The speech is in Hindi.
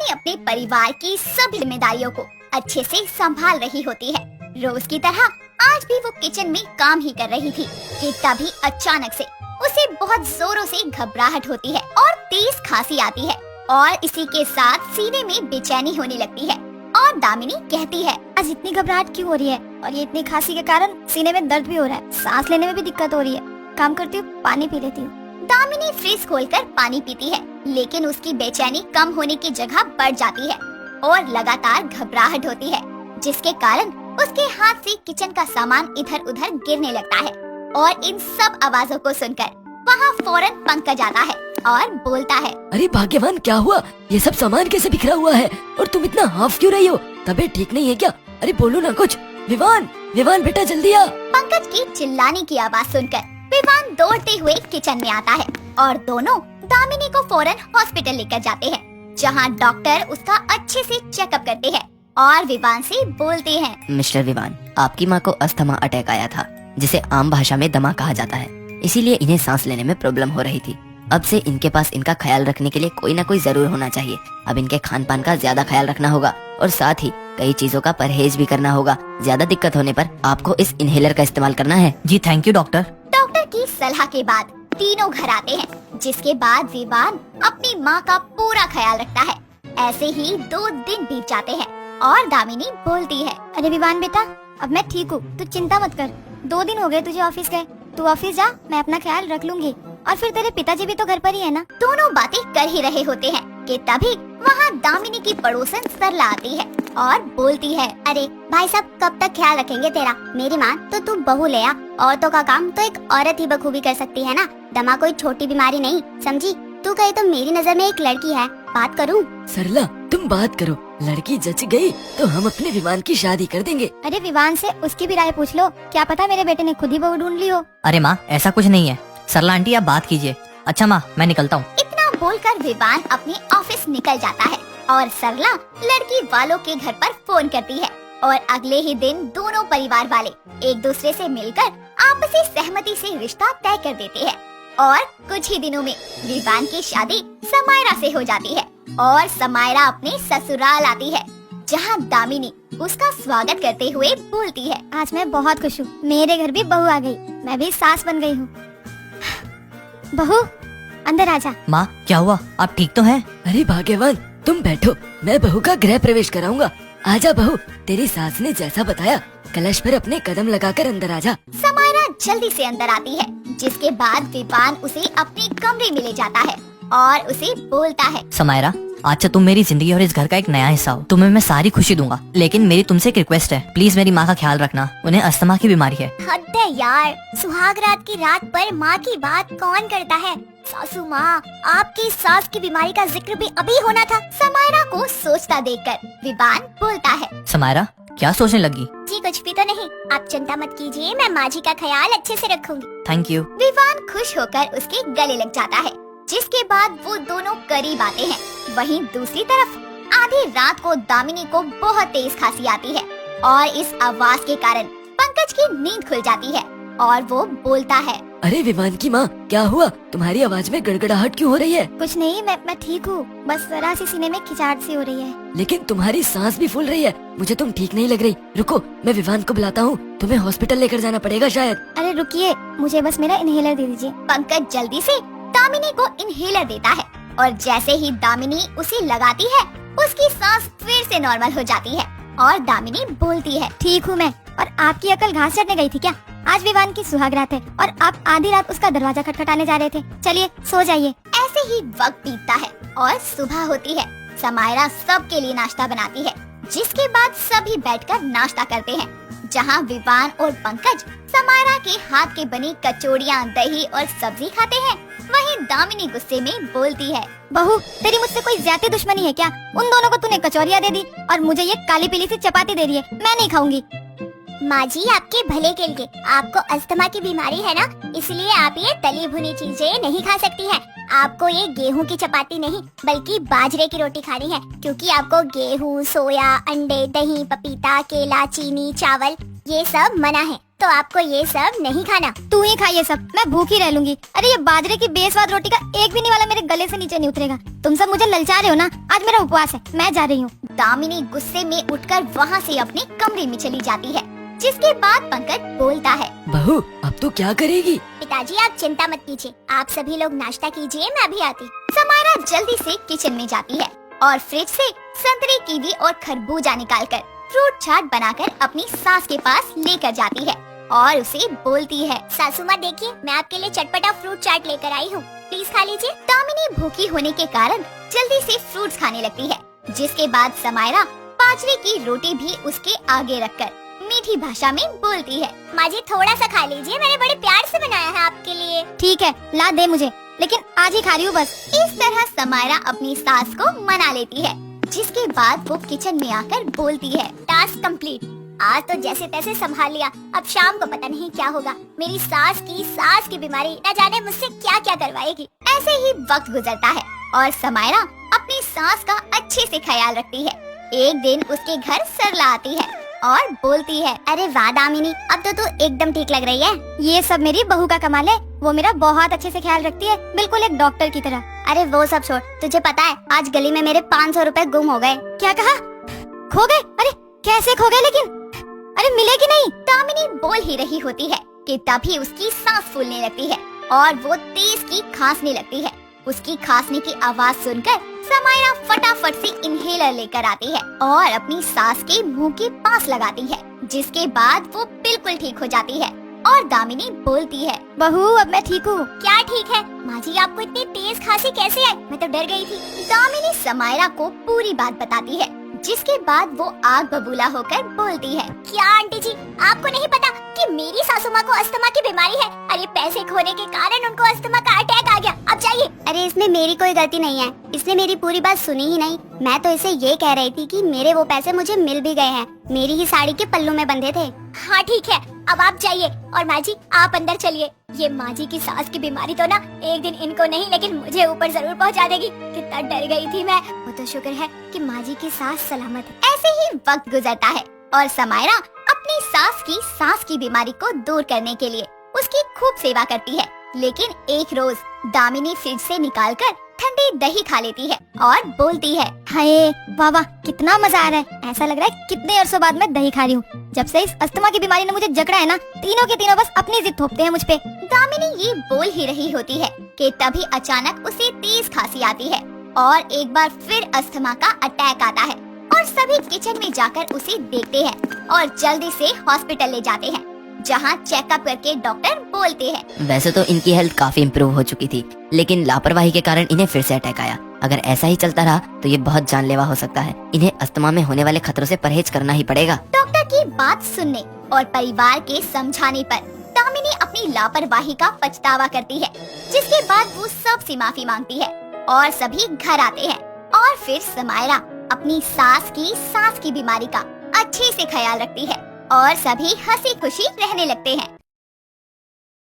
दामिनी अपने परिवार की सभी जिम्मेदारियों को अच्छे से संभाल रही होती है। रोज की तरह आज भी वो किचन में काम ही कर रही थी कि तभी अचानक से उसे बहुत जोरों से घबराहट होती है और तेज खांसी आती है और इसी के साथ सीने में बेचैनी होने लगती है। और दामिनी कहती है, आज इतनी घबराहट क्यों हो रही है? और ये इतनी खांसी के कारण सीने में दर्द भी हो रहा है, सांस लेने में भी दिक्कत हो रही है। काम करती हूँ, पानी पी लेती हूँ। दामिनी फ्रिज खोलकर पानी पीती है, लेकिन उसकी बेचैनी कम होने की जगह बढ़ जाती है और लगातार घबराहट होती है, जिसके कारण उसके हाथ से किचन का सामान इधर उधर गिरने लगता है। और इन सब आवाजों को सुनकर वहाँ फौरन पंकज आता है और बोलता है, अरे भाग्यवान, क्या हुआ? ये सब सामान कैसे बिखरा हुआ है? और तुम इतना हाफ क्यों रही हो? तबीयत ठीक नहीं है क्या? अरे बोलो ना कुछ। विवान, विवान बेटा जल्दी आ। पंकज की चिल्लाने की आवाज सुनकर विवान दौड़ते हुए किचन में आता है और दोनों दामिनी को फौरन हॉस्पिटल लेकर जाते हैं, जहां डॉक्टर उसका अच्छे से चेकअप करते हैं और विवान से बोलते हैं, मिस्टर विवान, आपकी माँ को अस्थमा अटैक आया था, जिसे आम भाषा में दमा कहा जाता है। इसीलिए इन्हें सांस लेने में प्रॉब्लम हो रही थी। अब से इनके पास इनका ख्याल रखने के लिए कोई ना कोई जरूर होना चाहिए। अब इनके खान पान का ज्यादा ख्याल रखना होगा और साथ ही कई चीजों का परहेज भी करना होगा। ज्यादा दिक्कत होने पर आपको इस इनहेलर का इस्तेमाल करना है। जी थैंक यू डॉक्टर। डॉक्टर की सलाह के बाद तीनों घर आते हैं, जिसके बाद विवान अपनी माँ का पूरा ख्याल रखता है। ऐसे ही 2 दिन बीत जाते हैं और दामिनी बोलती है, अरे विवान बेटा, अब मैं ठीक हूँ, तू चिंता मत कर। 2 दिन हो गए तुझे ऑफिस गए, तू ऑफिस जा, मैं अपना ख्याल रख लूंगी। और फिर तेरे पिताजी भी तो घर पर ही है ना। दोनों बातें कर ही रहे होते हैं कि तभी वहाँ दामिनी की पड़ोसन सरला आती है और बोलती है, अरे भाई साहब, कब तक ख्याल रखेंगे तेरा? मेरी माँ तो तू बहू ले आ। औरतों का काम तो एक औरत ही बखूबी कर सकती है ना। दमा कोई छोटी बीमारी नहीं, समझी? तू कहे तो मेरी नजर में एक लड़की है, बात करूँ? सरला, तुम बात करो। लड़की जच गई तो हम अपने विमान की शादी कर देंगे। अरे विवान से उसकी भी राय पूछ लो, क्या पता मेरे बेटे ने खुद ही बहू ढूंढ ली हो। अरे माँ, ऐसा कुछ नहीं है। सरला आंटी, आप बात कीजिए। अच्छा माँ, मैं निकलता हूँ। इतना बोलकर विवान अपने ऑफिस निकल जाता है और सरला लड़की वालों के घर पर फोन करती है और अगले ही दिन दोनों परिवार वाले एक दूसरे से मिलकर आपसी सहमति से रिश्ता तय कर देते हैं। और कुछ ही दिनों में विवान की शादी समायरा से हो जाती है और समायरा अपने ससुराल आती है, जहाँ दामिनी उसका स्वागत करते हुए बोलती है, आज मैं बहुत खुश हूँ, मेरे घर भी बहू आ गई, मैं भी सास बन गई हूँ। बहू, अंदर आजा। माँ, क्या हुआ? आप ठीक तो हैं? अरे भाग्यवान, तुम बैठो, मैं बहू का गृह प्रवेश कराऊंगा। आजा बहू, तेरी सास ने जैसा बताया कलश पर अपने कदम लगाकर अंदर आजा। समायरा जल्दी से अंदर आती है, जिसके बाद विवान उसे अपने कमरे में ले जाता है और उसे बोलता है, समायरा, आज से तुम मेरी जिंदगी और इस घर का एक नया हिस्सा हो। तुम्हें मैं सारी खुशी दूंगा, लेकिन मेरी तुमसे एक रिक्वेस्ट है, प्लीज मेरी माँ का ख्याल रखना। उन्हें अस्थमा की बीमारी है। हद है यार, सुहाग रात की रात पर माँ की बात कौन करता है? सासू माँ, आपकी सास की बीमारी का जिक्र भी अभी होना था। समायरा को सोचता देखकर विवान बोलता है, समायरा, क्या सोचने लगी? जी कुछ भी तो नहीं, आप चिंता मत कीजिए, मैं माँ जी का ख्याल अच्छे से रखूंगी। Thank you. विवान खुश होकर उसके गले लग जाता है, जिसके बाद वो दोनों करीब आते हैं। वहीं दूसरी तरफ आधी रात को दामिनी को बहुत तेज खांसी आती है और इस आवाज के कारण पंकज की नींद खुल जाती है और वो बोलता है, अरे विमान की माँ, क्या हुआ? तुम्हारी आवाज में गड़गड़ाहट क्यों हो रही है? कुछ नहीं, मैं ठीक हूँ, बस जरा सी सीने में खिंचाहट सी हो रही है। लेकिन तुम्हारी सांस भी फूल रही है, मुझे तुम ठीक नहीं लग रही। रुको, मैं विवान को बुलाता हूँ, तुम्हें हॉस्पिटल लेकर जाना पड़ेगा शायद। अरे रुकिए, मुझे बस मेरा इनहेलर दे दीजिए। पंकज जल्दी से दामिनी को इनहेलर देता है और जैसे ही दामिनी उसे लगाती है, उसकी सांस फिर से नॉर्मल हो जाती है और दामिनी बोलती है, ठीक हूँ मैं। और आपकी अकल घास चढ़ने गई थी क्या? आज विवान की सुहाग रात है और आप आधी रात उसका दरवाजा खटखटाने जा रहे थे। चलिए सो जाइए। ऐसे ही वक्त बीतता है और सुबह होती है। समायरा सबके लिए नाश्ता बनाती है, जिसके बाद सभी बैठकर नाश्ता करते हैं, जहां विवान और पंकज समायरा के हाथ के बनी कचौड़ियाँ, दही और सब्जी खाते हैं। वहीं दामिनी गुस्से में बोलती है, बहू, तेरी मुझसे कोई ज्यादा दुश्मनी है क्या? उन दोनों को तूने कचौरियाँ दे दी और मुझे ये काली पीली सी चपाती दे रही है, मैं नहीं खाऊंगी। माँ जी, आपके भले के लिए, आपको अस्थमा की बीमारी है ना, इसलिए आप ये तली भुनी चीजें नहीं खा सकती हैं। आपको ये गेहूं की चपाती नहीं बल्कि बाजरे की रोटी खानी है, क्योंकि आपको गेहूं, सोया, अंडे, दही, पपीता, केला, चीनी, चावल ये सब मना है। तो आपको ये सब नहीं खाना। तू ही खा ये सब, मैं भूखी रह लूंगी। अरे ये बाजरे की बेस्वाद रोटी का एक भी नहीं वाला मेरे गले से नीचे नहीं उतरेगा। तुम सब मुझे ललचा रहे हो ना, आज मेरा उपवास है, मैं जा रही हूँ। दामिनी गुस्से में उठकर वहाँ से अपने कमरे में चली जाती है, जिसके बाद पंकज बोलता है, बहू अब तो क्या करेगी? पिताजी आप चिंता मत कीजिए, आप सभी लोग नाश्ता कीजिए, मैं अभी आती। समायरा जल्दी से किचन में जाती है और फ्रिज से संतरे, कीवी और खरबूजा निकालकर फ्रूट चाट बनाकर अपनी सास के पास लेकर जाती है और उसे बोलती है, सासू माँ देखिए, मैं आपके लिए चटपटा फ्रूट चाट लेकर आई हूँ, प्लीज खा लीजिए। दामिनी भूखी होने के कारण जल्दी से फ्रूट्स खाने लगती है, जिसके बाद समायरा बाजरे की रोटी भी उसके आगे रखकर मीठी भाषा में बोलती है, माँ जी थोड़ा सा खा लीजिए, मैंने बड़े प्यार से बनाया है आपके लिए। ठीक है, ला दे मुझे, लेकिन आज ही खा रही हूँ बस। इस तरह समायरा अपनी सास को मना लेती है, जिसके बाद वो किचन में आकर बोलती है, टास्क कंप्लीट, आज तो जैसे तैसे संभाल लिया, अब शाम को पता नहीं क्या होगा। मेरी सास की बीमारी न जाने मुझसे क्या क्या करवाएगी। ऐसे ही वक्त गुजरता है और समायरा अपनी सास का अच्छे से ख्याल रखती है। एक दिन उसके घर सरला आती है और बोलती है, अरे वाह दामिनी, अब तो तू एकदम ठीक लग रही है। ये सब मेरी बहू का कमाल है, वो मेरा बहुत अच्छे से ख्याल रखती है, बिल्कुल एक डॉक्टर की तरह। अरे वो सब छोड़, तुझे पता है आज गली में मेरे 500 रुपए गुम हो गए। क्या कहा? खो गए? अरे कैसे खो गए? लेकिन अरे मिले कि नहीं? दामिनी बोल ही रही होती है कि तभी उसकी सांस फूलने लगती है और वो तेज की खांसने लगती है। उसकी खांसने की आवाज सुनकर समायरा फटाफट से इनहेलर लेकर आती है और अपनी सास के मुंह के पास लगाती है, जिसके बाद वो बिल्कुल ठीक हो जाती है और दामिनी बोलती है, बहू अब मैं ठीक हूँ। क्या ठीक है माँ जी, आपको इतनी तेज खांसी कैसे आई? मैं तो डर गई थी। दामिनी समायरा को पूरी बात बताती है, जिसके बाद वो आग बबूला होकर बोलती है, क्या आंटी जी आपको नहीं पता कि मेरी सासू माँ को अस्थमा की बीमारी है? अरे पैसे खोने के कारण उनको अस्थमा का अटैक आ गया, अब जाइए। अरे इसमें मेरी कोई गलती नहीं है, इसने मेरी पूरी बात सुनी ही नहीं। मैं तो इसे ये कह रही थी कि मेरे वो पैसे मुझे मिल भी गए हैं, मेरी ही साड़ी के पल्लू में बंधे थे। हाँ ठीक है, अब आप जाइए और माँ जी आप अंदर चलिए। ये माँ जी की सास की बीमारी तो ना एक दिन इनको नहीं लेकिन मुझे ऊपर जरूर पहुँचा देगी। कितना डर गई थी मैं, वो तो शुक्र है कि माँ जी की सास सलामत है। ऐसे ही वक्त गुजरता है और समायरा अपनी सास की बीमारी को दूर करने के लिए उसकी खूब सेवा करती है। लेकिन एक रोज दामिनी फ्रिज से निकालकर ठंडी दही खा लेती है और बोलती है, हाय वाह वाह, कितना मजा आ रहा है। ऐसा लग रहा है कितने अरसों बाद मैं दही खा रही हूँ। जब से इस अस्थमा की बीमारी ने मुझे जकड़ा है ना, तीनों के तीनों बस अपनी जिद थोपते हैं मुझ पे। दामिनी ये बोल ही रही होती है कि तभी अचानक उसे तेज खांसी आती है और एक बार फिर अस्थमा का अटैक आता है और सभी किचन में जाकर उसे देखते हैं और जल्दी से हॉस्पिटल ले जाते हैं, जहां चेकअप करके डॉक्टर बोलते हैं, वैसे तो इनकी हेल्थ काफी इम्प्रूव हो चुकी थी, लेकिन लापरवाही के कारण इन्हें फिर से अटैक आया। अगर ऐसा ही चलता रहा तो ये बहुत जानलेवा हो सकता है। इन्हें अस्थमा में होने वाले खतरों से परहेज करना ही पड़ेगा। डॉक्टर की बात सुनने और परिवार के समझाने पर दामिनी अपनी लापरवाही का पछतावा करती है, जिसके बाद वो सबसे माफी मांगती है और सभी घर आते हैं और फिर समायरा अपनी सास की बीमारी का अच्छे से ख्याल रखती है और सभी हंसी खुशी रहने लगते हैं।